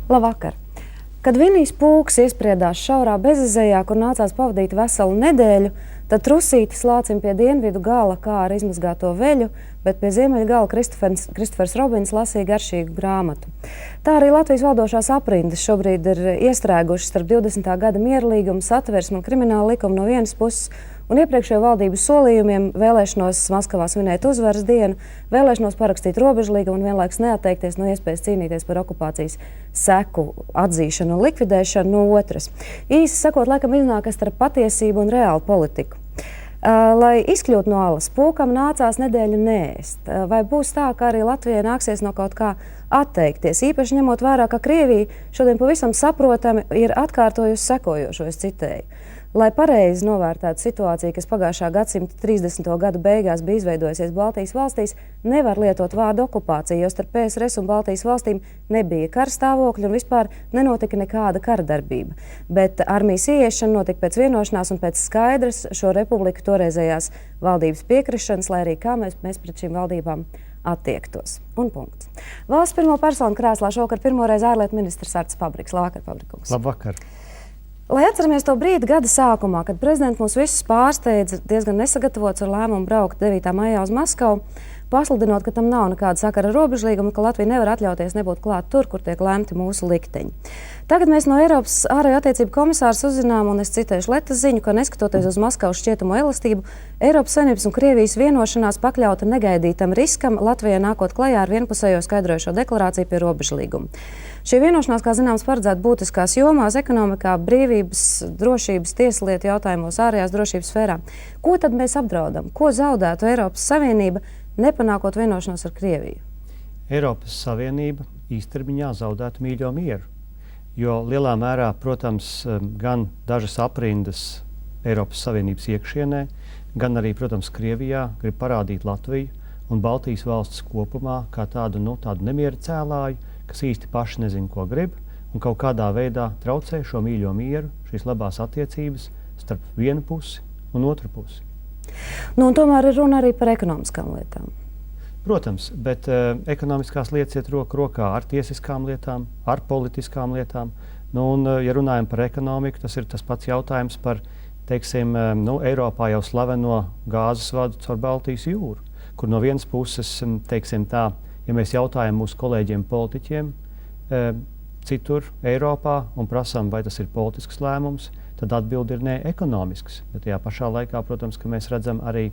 Labvakar! Kad Vinijs Pūks iespriedās šaurā bezizejā, kur nācās pavadīt veselu nedēļu, tad Trusītis lācim pie dienvidu gala kā ar izmazgāto veļu, bet pie ziemeļa gala Kristofers Robins lasīja garšīgu grāmatu. Tā arī Latvijas valdošās aprindas šobrīd ir iestrēgušas starp 20. gada mierlīgumu, Satversmi un kriminālu likumu no vienas puses un iepriekšējo valdību solījumiem vēlēšanos Maskavā svinēt uzvaras dienu, vēlēšanos parakstīt robežlīgumu un vienlaikus neatteikties no iespējas cīnīties par okupācijas seku atzīšanu un likvidēšanu no otras. Īsi sakot, laikam iznākas starp patiesību un reālu politiku. Lai izkļūtu no alas, Pūkam nācās nedēļu neēst. Vai būs tā, ka arī Latvijai nāksies no kaut kā atteikties? Īpaši ņemot vērā, ka Krievija šodien pavisam saprotami ir atkārtojusi sekojošo, es citēju. Lai pareizi novērtētu situāciju, kas pagājušā gadsimta 30. gadu beigās bija izveidojusies Baltijas valstīs, nevar lietot vārdu okupācija, jo starp PSRS un Baltijas valstīm nebija karstāvokļa un vispār nenotika nekāda karadarbība. Bet armijas ieiešana notika pēc vienošanās un pēc skaidras šo republiku toreizējās valdības piekrišanas, lai arī kā mēs pret šīm valdībām attiektos. Un punkts. Valsts pirmo personu krēslā šovakar pirmoreiz ārlietu ministrs Artis Pabriks. Labvakar, Pabrikungs. Labvakar. Lai atceramies to brīdi gada sākumā, kad prezidents mūs visus pārsteidza diezgan nesagatavots ar lēmumu braukt 9. maijā uz Maskavu, pasludinot, ka tam nav nekāda sakara ar robežlīgumu, ka Latvija nevar atļauties nebūt klāt tur, kur tiek lemti mūsu likteņi. Tagad mēs no Eiropas ārējo attiecību komisāras uzzinām, un es citēšu Letas ziņu, ka neskatoties uz Maskavas šķietamo elastību, Eiropas Savienības un Krievijas vienošanās pakļauta negaidītam riskam Latvijai nākot klajā ar vienpusējo skaidrojošo deklarāciju pie robežlīguma. Šī vienošanās, kā zināms, paredzēta būtiskās jomās - ekonomikā, brīvības, drošības, tieslietu jautājumos, ārējās drošības sfērā. Ko tad mēs apdraudam? Ko zaudētu Eiropas Savienība, nepanākot vienošanos ar Krieviju? Eiropas Savienība īstermiņā zaudētu mīļo mieru, jo lielā mērā, protams, gan dažas aprindas Eiropas Savienības iekšienē, gan arī, protams, Krievijā grib parādīt Latviju un Baltijas valstis kopumā kā tādu nemieru cēlāju, kas īsti paši nezina, ko grib, un kaut kādā veidā traucē šo mīļo mieru, šīs labās attiecības starp vienu pusi un otru pusi. Un tomēr ir runa arī par ekonomiskām lietām. Protams, bet ekonomiskās lietas iet roku rokā ar tiesiskām lietām, ar politiskām lietām. Ja runājam par ekonomiku, tas ir tas pats jautājums par, teiksim, Eiropā jau slaveno gāzes vadu caur Baltijas jūru, kur no vienas puses, teiksim tā, ja mēs jautājam mūsu kolēģiem politiķiem citur Eiropā un prasām, vai tas ir politisks lēmums, tad atbildi ir ne ekonomisks. Bet tajā pašā laikā, protams, ka mēs redzam arī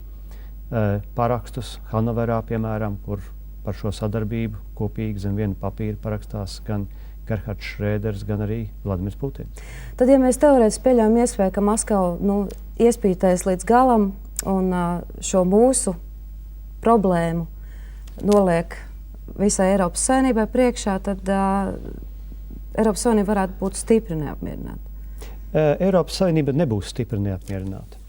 parakstus Hanoverā, piemēram, kur par šo sadarbību kopīgi zem viena papīra parakstās gan Gerhards Šrēders, gan arī Vladimirs Putins. Tad, ja mēs teorētiski pieļaujam iespēju, ka Maskava iespītēs līdz galam un šo mūsu problēmu noliek visai Eiropas Savienībai priekšā, tad Eiropas Savienība varētu būt stipri neapmierināta. Eiropas Savienība nebūs stipri neapmierināta.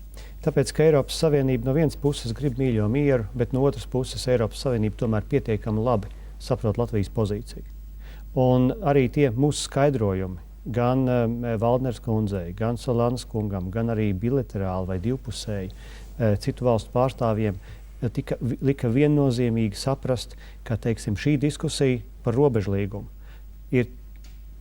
Tāpēc, ka Eiropas Savienība no vienas puses grib mīļo mieru, bet no otras puses Eiropas Savienība tomēr pietiekami labi saprot Latvijas pozīciju. Un arī tie mūsu skaidrojumi, gan Valdners kundzei, gan Solanas kungam, gan arī bilaterāli vai divpusēji citu valstu pārstāvjiem, lika viennozīmīgi saprast, ka, teiksim, šī diskusija par robežlīgumu ir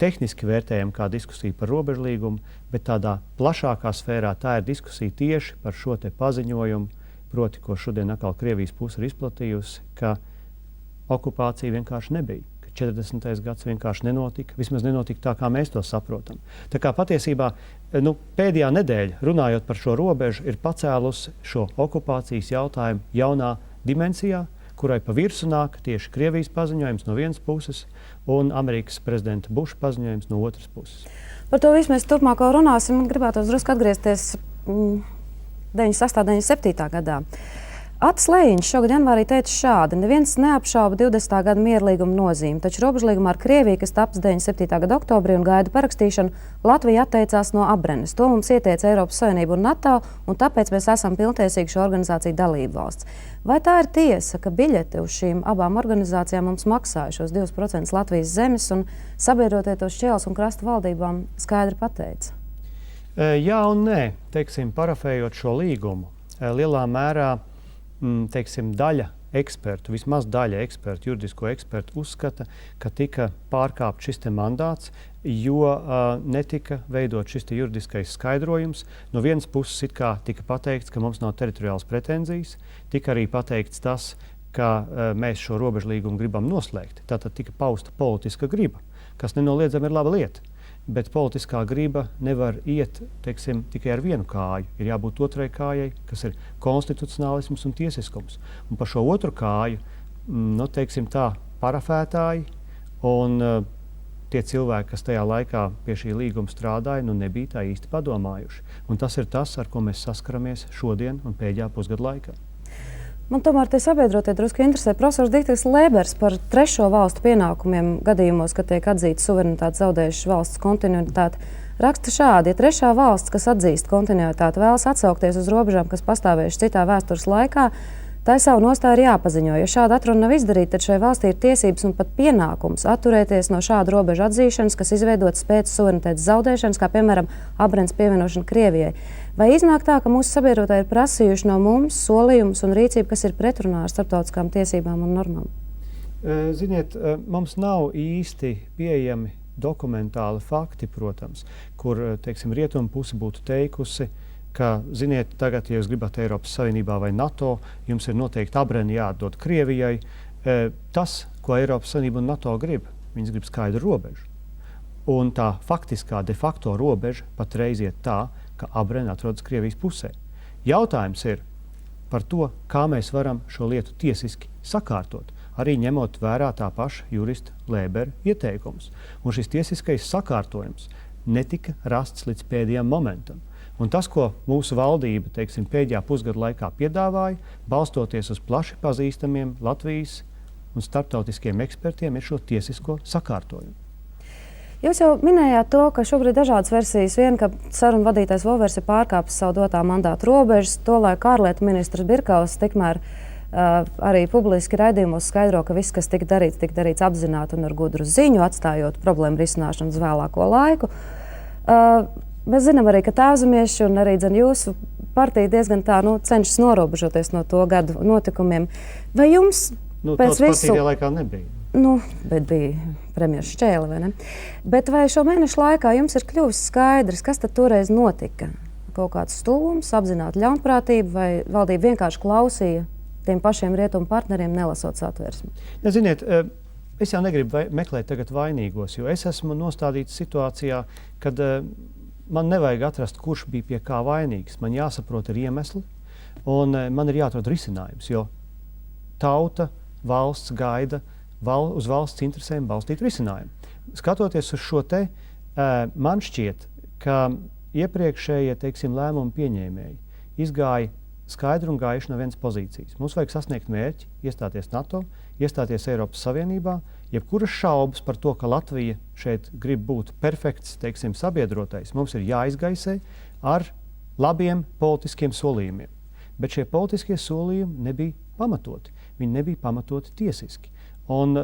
tehniski vērtējama kā diskusija par robežlīgumu, bet tādā plašākā sfērā tā ir diskusija tieši par šo te paziņojumu, proti, ko šodien atkal Krievijas puse ir izplatījusi, ka okupācija vienkārši nebija, ka 40. gads vienkārši nenotika, vismaz nenotika tā, kā mēs to saprotam. Tā kā patiesībā pēdējā nedēļa, runājot par šo robežu, ir pacēlusi šo okupācijas jautājumu jaunā dimensijā, kurai pa virsu nāk tieši Krievijas paziņojums no vienas puses un Amerikas prezidenta Buša paziņojums no otras puses. Par to visu mēs turpmāk vēl runāsim. Gribētu drusku atgriezties 98. 97. gadā. Atis Lejiņš šogad janvārī teica šādi: neviens neapšauba 20. gada mierlīguma nozīmi, taču robežlīgumā ar Krieviju, kas taps 97. gada oktobrī un gaida parakstīšanu, Latvija atteicās no abrenes. To mums ieteica Eiropas Savienība un NATO, un tāpēc mēs esam pilntiesīgi šo organizāciju dalību valsts. Vai tā ir tiesa, ka biļeti uz šīm abām organizācijām mums maksāja šos 2% Latvijas zemes, un sabiedrotie to Šķēles un krasta valdībām skaidri pateica? Jā un nē, parafējot šo līgumu, lielā mērā daļa ekspertu, vismaz daļa ekspertu, juridisko ekspertu uzskata, ka tika pārkāpts šis mandāts, jo netika veidot šis juridiskais skaidrojums. No vienas puses tika pateikts, ka mums nav teritoriālas pretenzijas, tika arī pateikts tas, ka mēs šo robežlīgumu gribam noslēgt. Tātad tika pausta politiska griba, kas nenoliedzami ir laba lieta. Bet politiskā griba nevar iet tikai ar vienu kāju. Ir jābūt otrai kājai, kas ir konstitucionālisms un tiesiskums. Un par šo otru kāju parafētāji un tie cilvēki, kas tajā laikā pie šī līguma strādāja, nebija tā īsti padomājuši. Un tas ir tas, ar ko mēs saskaramies šodien un pēdējā pusgada laikā. Man tomēr tie sabiedrotie drusku interesē profesors Dikteris Lēbers par trešo valstu pienākumiem gadījumos, kad tiek atzīta suverenitāte zaudējušas valsts kontinuitāte. Raksta šādi: ja trešā valsts, kas atzīst kontinuitāti, vēlas atsaukties uz robežām, kas pastāvējušas citā vēstures laikā, tai savu nostāju ir jāpaziņo. Ja šāda atruna nav izdarīta, tad šai valstī ir tiesības un pat pienākums atturēties no šādu robežu atzīšanas, kas izveidotas pēc suverenitātes zaudēšanas, kā piemēram abrenes pievienošana Krievijai. Vai iznāk tā, ka mūsu sabiedrotāji ir prasījuši no mums solījumus un rīcību, kas ir pretrunā ar starptautiskām tiesībām un normām? Ziniet, mums nav īsti pieejami dokumentāli fakti, protams, kur rietumu puse būtu teikusi, ka, ziniet, tagad, ja jūs gribat Eiropas Savienībā vai NATO, jums ir noteikti abreni jāatdod Krievijai. Tas, ko Eiropas Savienība un NATO grib, viņas grib skaidru robežu. Un tā faktiskā de facto robeža patreiz iet tā, ka abreni atrodas Krievijas pusē. Jautājums ir par to, kā mēs varam šo lietu tiesiski sakārtot, arī ņemot vērā tā paša jurista Lēbera ieteikumus. Un šis tiesiskais sakārtojums netika rasts līdz pēdējiem momentam. Un tas, ko mūsu valdība pēdējā pusgada laikā piedāvāja, balstoties uz plaši pazīstamiem Latvijas un starptautiskiem ekspertiem, ir šo tiesisko sakārtojumu. Jūs jau minējāt to, ka šobrīd ir dažādas versijas. Viena, ka sarunu vadītājs Vovers ir pārkāpis savu dotā mandāta robežas, tolaik ārlietu ministrs Birkaus tikmēr arī publiski raidījumos skaidro, ka viss, kas tika darīts apzināti un ar gudru ziņu, atstājot problēmu risināšanu uz vēlāko laiku. Mēs zinām arī, ka Tēvzemieši un arī jūsu partija diezgan tā cenšas norobežoties no to gadu notikumiem. Vai jums pēc visu... Tajā laikā nebija. Bet bija premjeras Šķēle, vai ne? Bet vai šo mēnešu laikā jums ir kļuvis skaidrs, kas tad toreiz notika? Kaut kāds stulbums, apzināta ļaunprātība, vai valdība vienkārši klausīja tiem pašiem rietumu partneriem, nelasot satversmi? Ziniet, es jau negribu meklēt tagad vainīgos, jo es esmu nostādīts situācijā, kad man nevajag atrast, kurš bija pie kā vainīgs. Man jāsaprot ir iemesli, un man ir jāatrod risinājums, jo tauta, valsts gaida uz valsts interesēm balstīt risinājumu. Skatoties uz šo te, man šķiet, ka iepriekšējie, lēmumu pieņēmēji izgāja skaidri un gaiši no vienas pozīcijas. Mums vajag sasniegt mērķi, iestāties NATO, iestāties Eiropas Savienībā. Jebkuras šaubas par to, ka Latvija šeit grib būt perfekts, sabiedrotais, mums ir jāizgaisē ar labiem politiskiem solījumiem. Bet šie politiskie solījumi nebija pamatoti. Viņi nebija pamatoti tiesiski. Un,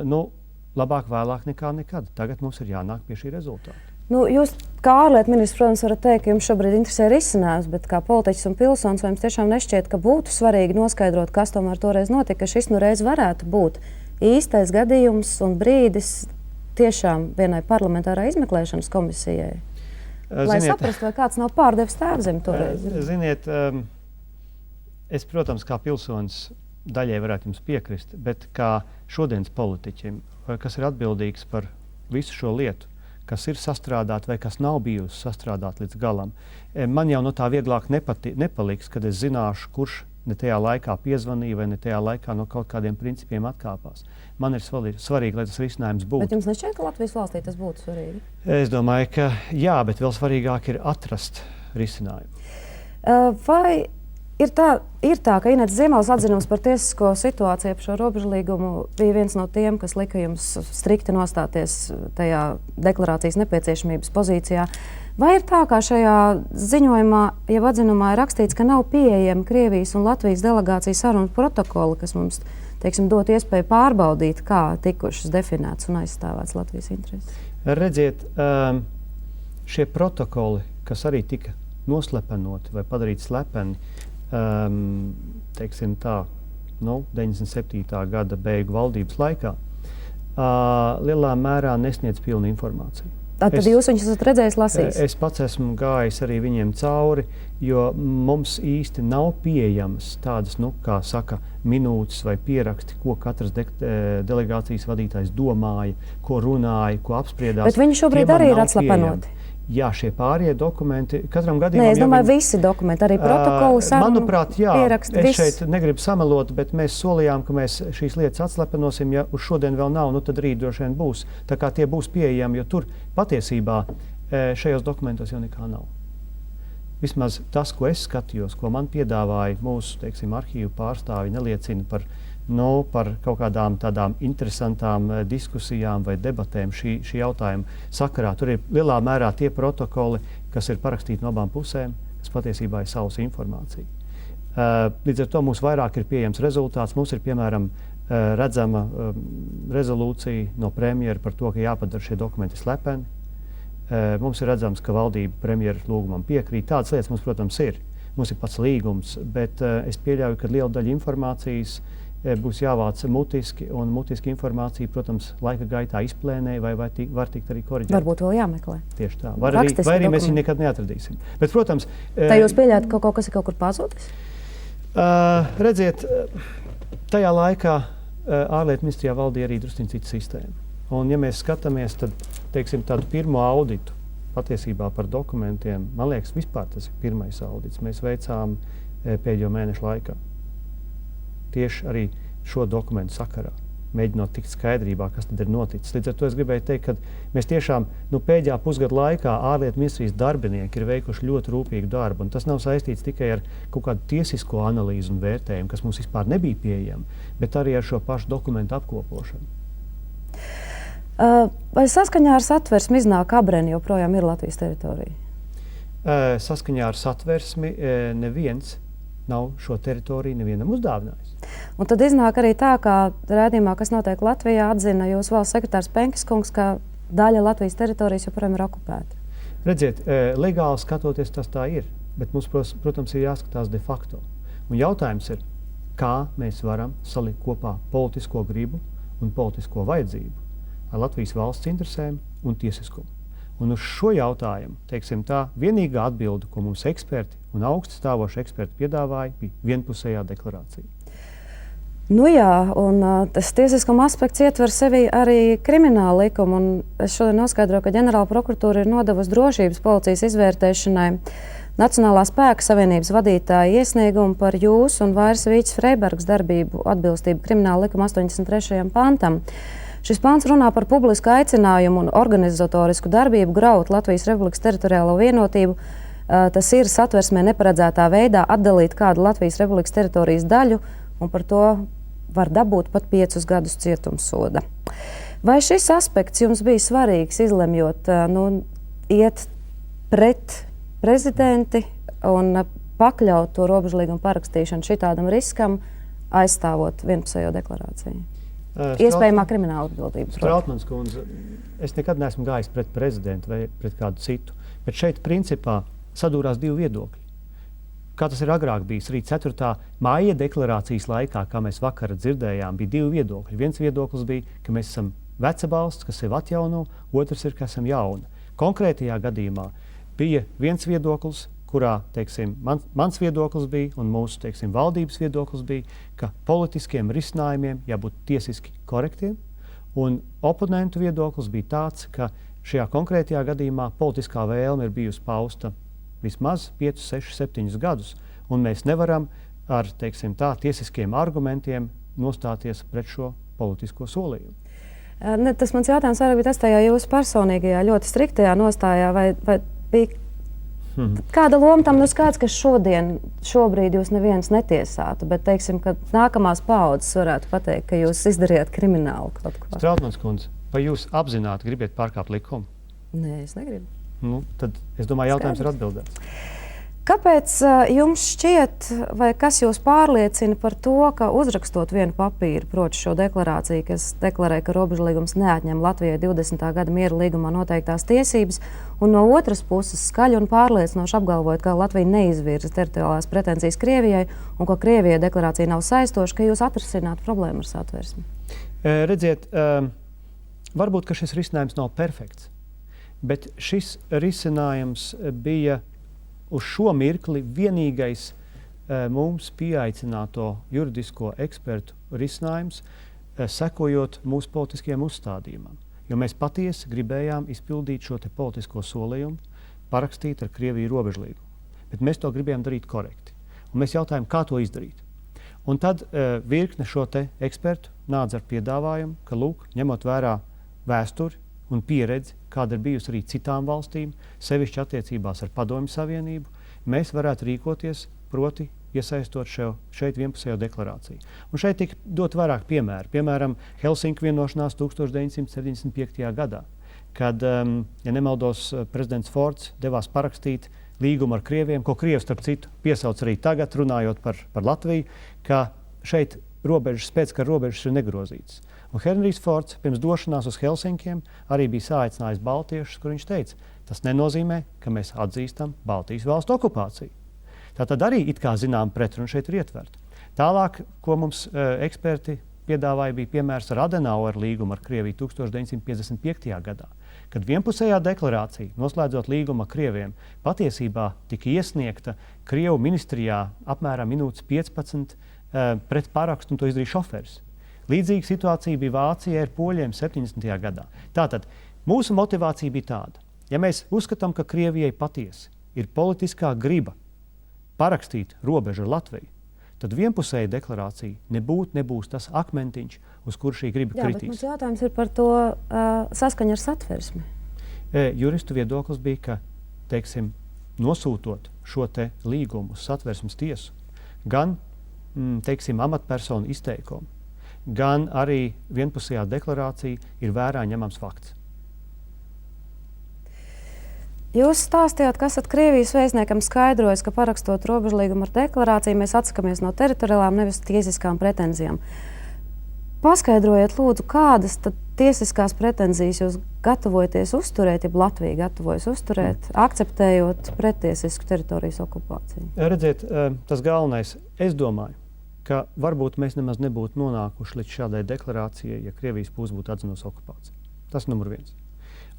labāk vēlāk nekā nekad. Tagad mums ir jānāk pie šī rezultāta. Jūs, kā ārlietu ministrs, protams, varat teikt, ka jums šobrīd interesē risinājums, bet kā politiķis un pilsonis, vai jums tiešām nešķiet, ka būtu svarīgi noskaidrot, kas tomēr toreiz notika, ka šis reiz varētu būt īstais gadījums un brīdis tiešām vienai parlamentārai izmeklēšanas komisijai? Lai saprastu, vai kāds nav pārdevis Tēvzemi toreiz? Ziniet, es, protams, kā pilsonis daļai varētu jums piekrist, bet kā šodienas politiķim, kas ir atbildīgs par visu šo lietu, kas ir sastrādāta vai kas nav bijusi sastrādāta līdz galam, man jau no tā vieglāk nepaliks, kad es zināšu, kurš ne tajā laikā piezvanīja vai ne tajā laikā no kaut kādiem principiem atkāpās. Man ir svarīgi, lai tas risinājums būtu. Bet jums nešķiet, ka Latvijas valstī tas būtu svarīgi? Es domāju, ka jā, bet vēl svarīgāk ir atrast risinājumu. Vai Ir tā, ka Inētas Ziemeles atzinums par tiesisko situāciju ap šo robežlīgumu bija viens no tiem, kas lika jums strikti nostāties tajā deklarācijas nepieciešamības pozīcijā. Vai ir tā, kā šajā ziņojumā, jeb atzinumā ir rakstīts, ka nav pieejami Krievijas un Latvijas delegācijas sarunu protokoli, kas mums, teiksim, dot iespēju pārbaudīt, kā tikušas definētas un aizstāvētas Latvijas intereses? Redziet, šie protokoli, kas arī tika noslepenoti vai padarīti slepeni, teiksim tā, 97. gada beigu valdības laikā, lielā mērā nesniedz pilnu informāciju. Tātad jūs viņus esat redzējis, lasījis? Es pats esmu gājis arī viņiem cauri, jo mums īsti nav pieejamas tādas, kā saka, minūtes vai pieraksti, ko katrs delegācijas vadītājs domāja, ko runāja, ko apspriedās. Bet viņi šobrīd arī ir atslepenoti? Jā, šie pārējie dokumenti, katram gadījumam... Nē, es domāju, visi dokumenti, arī protokoli, sarunu, manuprāt, jā, pieraksti, es viss. šeit negribu samelot, bet mēs solījām, ka mēs šīs lietas atslepenosim. Ja uz šodien vēl nav, tad rīt droši vien būs. Tā kā tie būs pieejami, jo tur patiesībā šajos dokumentos jau nekā nav. Vismaz tas, ko es skatījos, ko man piedāvāja mūsu, teiksim, arhīvu pārstāvi, neliecina par kaut kādām tādām interesantām diskusijām vai debatēm šī jautājuma sakarā. Tur ir lielā mērā tie protokoli, kas ir parakstīti no abām pusēm, kas patiesībā ir savas informācija. Līdz ar to mums vairāk ir pieejams rezultāts. Mums ir, piemēram, redzama rezolūcija no premjera par to, ka jāpadara šie dokumenti slepeni. Mums ir redzams, ka valdība premjera lūgumam piekrīt. Tādas lietas mums, protams, ir. Mums ir pats līgums, bet es pieļauju, ka liela daļa informācijas būs jāvāc mutiski, un mutiski informācija, protams, laika gaitā izplēnē vai var tikt arī koriģēta. Varbūt vēl jāmeklē. Tieši tā. Vai arī mēs viņu nekad neatradīsim. Bet, protams... Tā jūs pieļaujat, ka kaut kas ir kaut kur pazudis? Redziet, tajā laikā ārlietu ministrijā valdīja arī drusciņ cita sistēma. Un, ja mēs skatāmies, tad, teiksim, tādu pirmo auditu patiesībā par dokumentiem, man liekas, vispār tas ir pirmais audits. Mēs veicām pēdējo mēnešu laikā. Tieši arī šo dokumentu sakarā, mēģinot tikt skaidrībā, kas tad ir noticis. Līdz ar to es gribēju teikt, ka mēs tiešām pēdējā pusgada laikā ārlietu ministrijas darbinieki ir veikuši ļoti rūpīgu darbu. Un tas nav saistīts tikai ar kaut kādu tiesisko analīzi un vērtējumu, kas mums vispār nebija pieejama, bet arī ar šo pašu dokumentu apkopošanu. Vai saskaņā ar satversmi iznāk Abreni joprojām ir Latvijas teritorija? Saskaņā ar satversmi neviens nav šo teritoriju nevienam uzdāvinājis. Un tad iznāk arī tā, ka rādījumā, kas notiek Latvijā, atzina jūsu valsts sekretārs Penkiskungs, ka daļa Latvijas teritorijas joprojām ir okupēta. Redziet, legāli skatoties tas tā ir, bet mums, protams, ir jāskatās de facto. Un jautājums ir, kā mēs varam salikt kopā politisko gribu un politisko vajadzību ar Latvijas valsts interesēm un tiesiskumu. Un uz šo jautājumu, teiksim tā, vienīgā atbilde, ko mums eksperti un augsti stāvoši eksperti piedāvāja, bija vienpusējā deklarācija. Nu jā, un tas tiesiskuma aspekts ietver sevi arī krimināla likumu. Un es šodien noskaidroju, ka ģenerāla prokuratūra ir nodevusi drošības policijas izvērtēšanai Nacionālā spēka savienības vadītāja iesniegumu par jūsu un Vairas Vīķes Freibergas darbību atbilstību krimināla likuma 83. pantam. Šis pants runā par publisku aicinājumu un organizatorisku darbību graut Latvijas Republikas teritoriālo vienotību. Tas ir satversmē neparedzētā veidā atdalīt kādu Latvijas Republikas teritorijas daļu, un par to var dabūt pat 5 gadus cietumsoda. Vai šis aspekts jums bija svarīgs, izlemjot iet pret prezidenti un pakļaut to robežlīgumu parakstīšanu šitādam riskam, aizstāvot vienpusējo deklarāciju? Iespējamā krimināla atbildība. Strautmanis kundze, es nekad neesmu gājis pret prezidentu vai pret kādu citu, bet šeit principā sadūrās divi viedokļi. Kā tas ir agrāk bijis, arī 4. maija deklarācijas laikā, kā mēs vakar dzirdējām, bija divi viedokļi. Viens viedoklis bija, ka mēs esam veca valsts, kas sevi atjauno, otrs ir, ka esam jauna. Konkrētajā gadījumā bija viens viedoklis, kurā, teiksim, mans viedoklis bija un mūsu, teiksim, valdības viedoklis bija, ka politiskiem risinājumiem jābūt tiesiski korektiem, un oponentu viedoklis bija tāds, ka šajā konkrētajā gadījumā politiskā vēlme ir bijusi pausta vismaz 5, 6, 7 gadus, un mēs nevaram ar, teiksim, tā tiesiskiem argumentiem nostāties pret šo politisko solījumu. Tas mans jautājums arī bija tas tajā jūsu personīgajā, ļoti striktajā nostājā, vai bija Kāda loma tam skaidrs, ka šobrīd jūs neviens netiesātu, bet teiksim, ka nākamās paaudzes varētu pateikt, ka jūs izdarījāt kriminālu kaut ko? Strautmanis kundze, vai jūs apzināti gribat pārkāpt likumu? Nē, es negribu. Tad es domāju, jautājums ir atbildēts. Kāpēc jums šķiet, vai kas jūs pārliecina par to, ka uzrakstot vienu papīru, proti šo deklarāciju, kas deklarē, ka robežlīgums neatņem Latvijai 20. gada miera līgumā noteiktās tiesības, un no otras puses skaļi un pārliecinoši apgalvojot, ka Latvija neizvirza teritoriālās pretenzijas Krievijai un ka Krievijai deklarācija nav saistoša, ka jūs atrisinātu problēmu ar Satversmi? Redziet, varbūt ka šis risinājums nav perfekts, bet šis risinājums bija uz šo mirkli vienīgais mums pieaicināto juridisko ekspertu risinājums, sekojot mūsu politiskajiem uzstādījumam. Jo mēs patiesi gribējām izpildīt šo politisko solījumu, parakstīt ar Krieviju robežlīgumu. Bet mēs to gribējām darīt korekti. Un mēs jautājām, kā to izdarīt. Un tad virkne šo ekspertu nāca ar piedāvājumu, ka, lūk, ņemot vērā vēsturi un pieredzi, kāda ir bijusi arī citām valstīm, sevišķi attiecībās ar Padomju Savienību, mēs varētu rīkoties, proti iesaistot šeit vienpusējo deklarāciju. Un šeit tika dot vairāk piemēru. Piemēram, Helsinku vienošanās 1975. gadā, kad, ja nemaldos, prezidents Fords devās parakstīt līgumu ar Krieviem, ko Krievi, starp citu, piesauc arī tagad, runājot par Latviju, ka šeit pēckara robežas ir negrozītas. Un Henrijs Fords pirms došanās uz Helsinkiem arī bija sāicinājis baltiešus, kur viņš teica, tas nenozīmē, ka mēs atzīstam Baltijas valstu okupāciju. Tātad arī it kā zinām pretrunu šeit ir ietverta. Tālāk, ko mums eksperti piedāvāja, bija piemērs ar Adenaueru līgumu ar Krieviju 1955. gadā, kad vienpusējā deklarācija, noslēdzot līgumu ar Krieviem, patiesībā tika iesniegta Krievu ministrijā apmēram minūtes 15 pret parakstu, un to izdarīja šoferis. Līdzīga situācija bija Vācijai ar poļiem 70. gadā. Tātad mūsu motivācija bija tāda, ja mēs uzskatām, ka Krievijai patiesi ir politiskā griba parakstīt robežu ar Latviju, tad vienpusēja deklarācija nebūs tas akmentiņš, uz kur šī griba kritīs. Jā, bet mums jautājums ir par to saskaņu ar Satversmi. Juristu viedoklis bija, ka, teiksim, nosūtot šo līgumu uz Satversmes tiesu, gan, teiksim, amatpersonu izteikumu, gan arī vienpusējā deklarācija ir vērā ņemams fakts. Jūs stāstījāt, ka esat Krievijas vēstniekam skaidrojis, ka parakstot robežlīgumu ar deklarāciju, mēs atsakamies no teritoriālām, nevis tiesiskām pretenzijām. Paskaidrojiet, lūdzu, kādas tad tiesiskās pretenzijas jūs gatavojaties uzturēt, ja Latvija gatavojas uzturēt, akceptējot pretiesisku teritorijas okupāciju? Redziet, tas galvenais, es domāju, ka varbūt mēs nemaz nebūtu nonākuši līdz šādai deklarācijai, ja Krievijas puse būtu atzinusi okupāciju. Tas numur viens.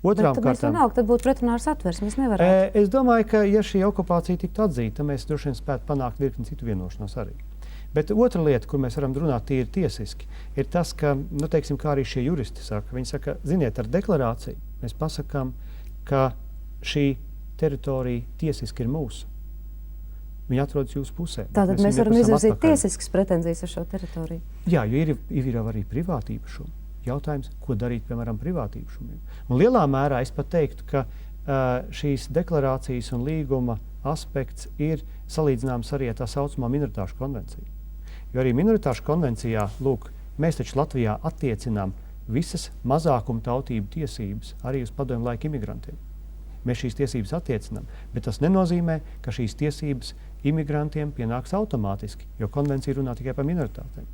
Otrām kārtām, tad būtu pretrunā ar Satversmi. Es domāju, ka, ja šī okupācija tiktu atzīta, tad mēs droši vien spētu panākt virkni citu vienošanos arī. Bet otra lieta, kur mēs varam runāt tīri tiesiski, ir tas, ka, teiksim, kā arī šie juristi saka, viņi saka, ziniet, ar deklarāciju mēs pasakām, ka šī teritorija tiesiski ir mūsu. Viņi atrodas jūsu pusē. Tātad mēs varam izvirzīt tiesiskas pretenzijas ar šo teritoriju. Jā, jo ir arī privāta īpašuma. Jautājums, ko darīt, piemēram, privāta īpašumiem. Un lielā mērā es pat teiktu, ka šīs deklarācijas un līguma aspekts ir salīdzināms arī ar tā saucamā minoritāšu konvenciju. Jo arī minoritāšu konvencijā, lūk, mēs taču Latvijā attiecinām visas mazākuma tautību tiesības arī uz padomju laika imigrantiem. Mēs šīs tiesības attiecinām, bet tas nenozīmē, ka šīs tiesības imigrantiem pienāks automātiski, jo konvencija runā tikai par minoritātēm.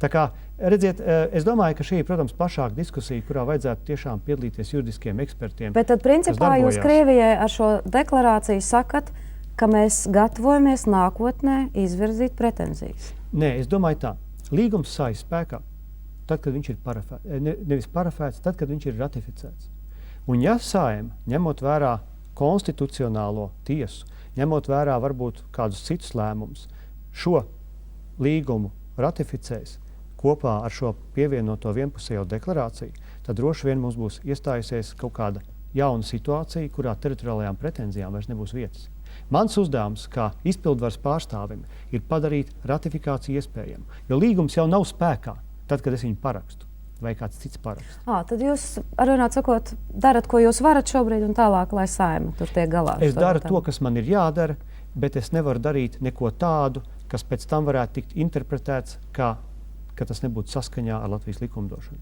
Tā kā, redziet, es domāju, ka šī ir, protams, plašāka diskusija, kurā vajadzētu tiešām piedalīties juridiskiem ekspertiem. Bet tad, principā, jūs Krievijai ar šo deklarāciju sakat, ka mēs gatavojamies nākotnē izvirzīt pretenzijas? Nē, es domāju tā. Līgums stājas spēkā tad, kad viņš ir nevis parafēts, tad, kad viņš ir ratificēts. Un ja Saeima, ņemot vērā konstitucionālo tiesu, ņemot vērā varbūt kādus citus lēmumus, šo līgumu ratificēs kopā ar šo pievienoto vienpusējo deklarāciju, tad droši vien mums būs iestājusies kaut kāda jauna situācija, kurā teritoriālajām pretenzijām vairs nebūs vietas. Mans uzdevums kā izpildvaras pārstāvim ir padarīt ratifikāciju iespējamu, jo līgums jau nav spēkā tad, kad es viņu parakstu. vai kāds cits paraksts. Tad jūs, runāt sakot, darat, ko jūs varat šobrīd, un tālāk, lai Saeima tur tiek galā. Es daru to, kas man ir jādara, bet es nevaru darīt neko tādu, kas pēc tam varētu tikt interpretēts, ka tas nebūtu saskaņā ar Latvijas likumdošanu.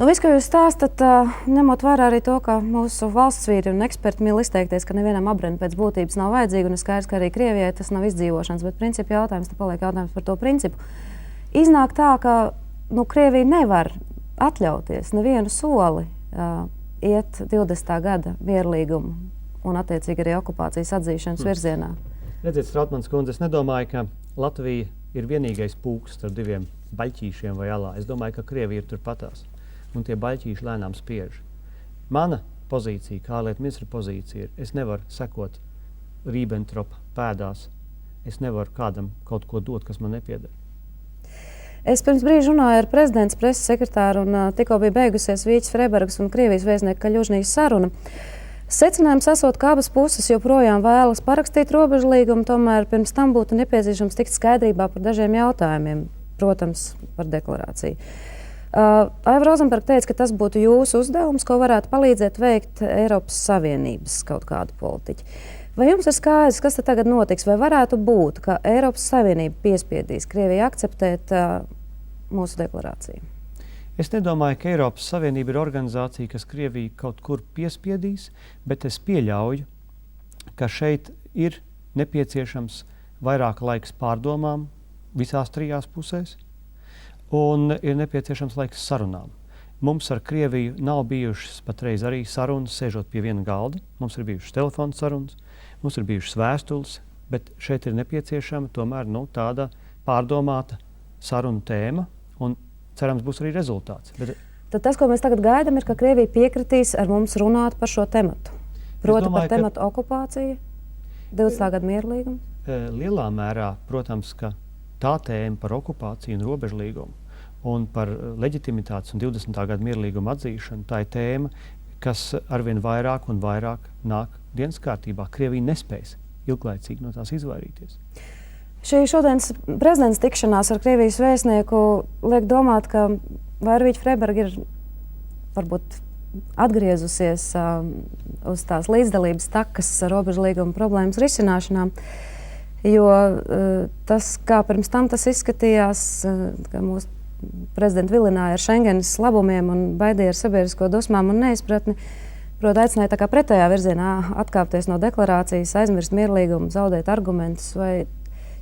Viss, ko jūs stāstat, ņemot vērā arī to, ka mūsu valsts vīri un eksperti mīl izteikties, ka nevienam abrēna pēc būtības nav vajadzīga, un skaidrs, ka arī Krievijai tas nav izdzīvošanas, bet principu jautājums, paliek jautājums par to principu. Iznāk tā, ka Krievija nevar atļauties nevienu soli iet 20. gada mierlīgumu un attiecīgi arī okupācijas atzīšanas virzienā. Redziet, Strautmanis kundze, es nedomāju, ka Latvija ir vienīgais pūks starp diviem baļķīšiem vai alā. Es domāju, ka Krievija ir turpatās. Un tie baļķīši lēnām spiež. Mana pozīcija, kā ārlietu ministra pozīcija, ir, es nevaru sekot Ribbentropa pēdās. Es nevaru kādam kaut ko dot, kas man nepieder. Es pirms brīža runāju ar prezidents preses sekretāru, un tikko bija beigusies Vīķis Freibergs un Krievijas vēstnieka Kaļužnijas saruna. Secinājums esot, ka abas puses joprojām vēlas parakstīt robežlīgumu, tomēr pirms tam būtu nepieciešams tikt skaidrībā par dažiem jautājumiem, protams, par deklarāciju. Aiva Rozenberga teica, ka tas būtu jūsu uzdevums, ko varētu palīdzēt veikt Eiropas Savienības kaut kādu politiķi. Vai jums ir skaidrs, kas tad tagad notiks? Vai varētu būt, ka Eiropas Savienība piespiedīs Krieviju akceptēt mūsu deklarāciju? Es nedomāju, ka Eiropas Savienība ir organizācija, kas Krieviju kaut kur piespiedīs, bet es pieļauju, ka šeit ir nepieciešams vairāk laiks pārdomām visās trijās pusēs. Un ir nepieciešams laiks sarunām. Mums ar Krieviju nav bijušas patreiz arī sarunas, sēžot pie viena galda. Mums ir bijušas telefona sarunas, mums ir bijušas vēstules, bet šeit ir nepieciešama tomēr tāda pārdomāta sarunu tēma, un cerams būs arī rezultāts. Tad tas, ko mēs tagad gaidām, ir, ka Krievija piekritīs ar mums runāt par šo tematu. Proti par tematu okupāciju, 20. gada mierlīgumu? Lielā mērā, protams, ka tā tēma par okupāciju un robežlīgumu un par leģitimitātes un 20. gada mierlīguma atzīšanu, tā ir tēma, kas arvien vairāk un vairāk nāk dienas kārtībā. Krievija nespēs ilglaicīgi no tās izvairīties. Šī šodienas prezidents tikšanās ar Krievijas vēstnieku liek domāt, ka Vīķa Freiberga ir varbūt atgriezusies uz tās līdzdalības takas robežlīguma problēmas risināšanām. Jo tas, kā pirms tam tas izskatījās, ka mūsu prezidents vilināja ar Schengenas labumiem un baidīja ar sabiedrisko dusmām un neizpratni, proti aicināja tā kā pretējā virzienā atkāpties no deklarācijas, aizmirst mierlīgumu, zaudēt argumentus, vai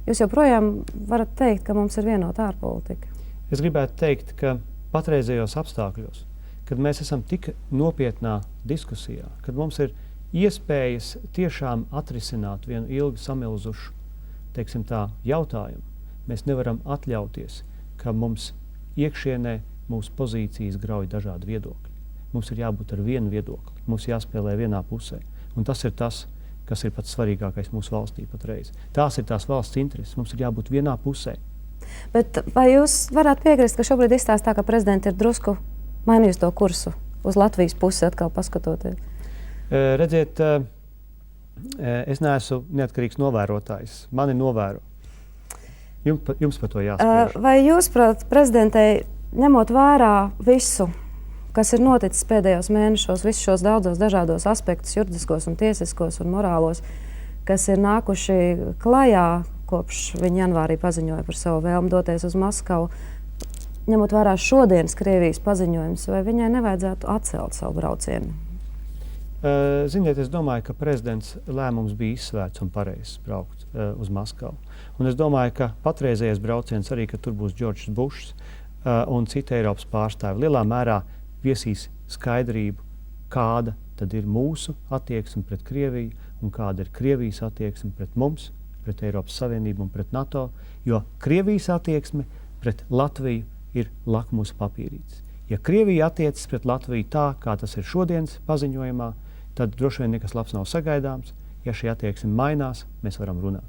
jūs joprojām varat teikt, ka mums ir vienota ārpolitika? Es gribētu teikt, ka patreizējos apstākļos, kad mēs esam tik nopietnā diskusijā, kad mums ir iespējas tiešām atrisināt vienu ilgi samilzušu, teiksim tā, jautājumu, mēs nevaram atļauties, ka mums iekšienē mūsu pozīcijas grauj dažādi viedokļi. Mums ir jābūt ar vienu viedokli, mums jāspēlē vienā pusē. Un tas ir tas, kas ir pats svarīgākais mūsu valstī patreiz. Tās ir tās valsts intereses, mums ir jābūt vienā pusē. Bet vai jūs varētu piekrist, ka šobrīd izstāstā, ka prezidenti ir drusku mainījusi to kursu uz Latvijas pusi atkal paskatoties? Redziet, es neesmu neatkarīgs novērotājs. Mani novēro. Jums par to jāspriež. Vai jūs, prāt, prezidentei, ņemot vērā visu, kas ir noticis pēdējos mēnešos, visus šos daudzos dažādos aspektus, juridiskos un tiesiskos un morālos, kas ir nākuši klajā, kopš viņa janvārī paziņoja par savu vēlmu doties uz Maskavu, ņemot vērā šodienas Krievijas paziņojums, vai viņai nevajadzētu atcelt savu braucienu? Ziniet, es domāju, ka prezidents lēmums bija izsvērts un pareizs braukt uz Maskavu. Un es domāju, ka patreizējais brauciens arī, ka tur būs Džordžs Bušs un citi Eiropas pārstāvi, lielā mērā viesīs skaidrību, kāda tad ir mūsu attieksme pret Krieviju un kāda ir Krievijas attieksme pret mums, pret Eiropas Savienību un pret NATO, jo Krievijas attieksme pret Latviju ir lakmusa papīrītis. Ja Krievija attiecas pret Latviju tā, kā tas ir šodienas paziņojumā, tad droši vien nekas labs nav sagaidāms. Ja šī attieksme mainās, mēs varam runāt.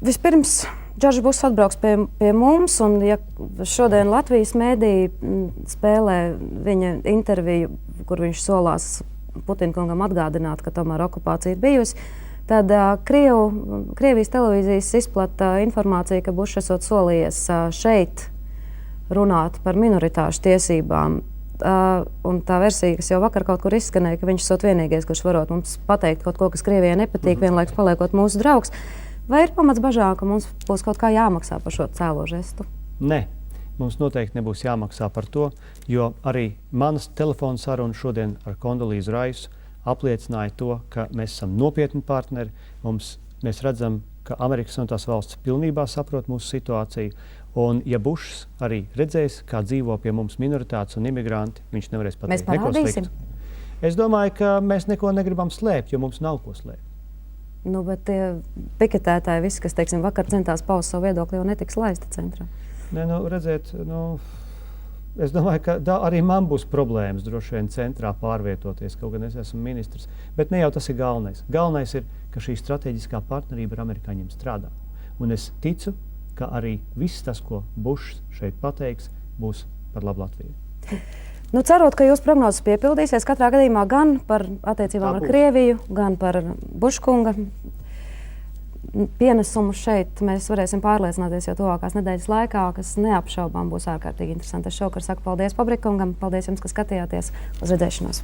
Vispirms Džordžs Bušs atbrauks pie mums, un ja šodien Latvijas mēdīji spēlē viņa interviju, kur viņš solās Putina kungam atgādināt, ka tomēr okupācija ir bijusi, tad Krievijas televīzijas izplata informāciju, ka Bušs esot solījies šeit runāt par minoritāšu tiesībām. Un tā versija, kas jau vakar kaut kur izskanēja, ka viņš ir vienīgais, kurš varot mums pateikt kaut ko, kas Krievijai nepatīk, vienlaikus paliekot mūsu draugs. Vai ir pamats bažām, ka mums būs kaut kā jāmaksā par šo cēlo žestu? Nē, mums noteikti nebūs jāmaksā par to, jo arī manas telefona saruna šodien ar Kondolīzu Raisu apliecināja to, ka mēs esam nopietni partneri. Mēs redzam, ka Amerikas Savienotās valsts pilnībā saprot mūsu situāciju. Un, ja Bušs arī redzēs, kā dzīvo pie mums minoritātes un imigranti, viņš nevarēs pateikt neko sliktu. Es domāju, ka mēs neko negribam slēpt, jo mums nav ko slēpt. Nu, bet tie piketētāji, visi, kas, teiksim, vakar centās paust savu viedokli, jau netiks laisti centrā. Nē, redziet, es domāju, ka arī man būs problēmas droši vien centrā pārvietoties, kaut gan es esmu ministrs. Bet ne jau tas ir galvenais. Galvenais ir, ka šī strateģiskā partnerība ar amerikāņiem strādā. Un es ticu, ka arī viss tas, ko Bušs šeit pateiks, būs par labu Latviju. Cerot, ka jūsu prognozes piepildīsies katrā gadījumā gan par attiecībām ar Krieviju, gan par Buškunga pienesumu šeit, mēs varēsim pārliecināties jau tuvākās nedēļas laikā, kas neapšaubām būs ārkārtīgi interesanti. Es šovakar saku paldies Pabrikungam, paldies jums, ka skatījāties. Uz redzēšanos!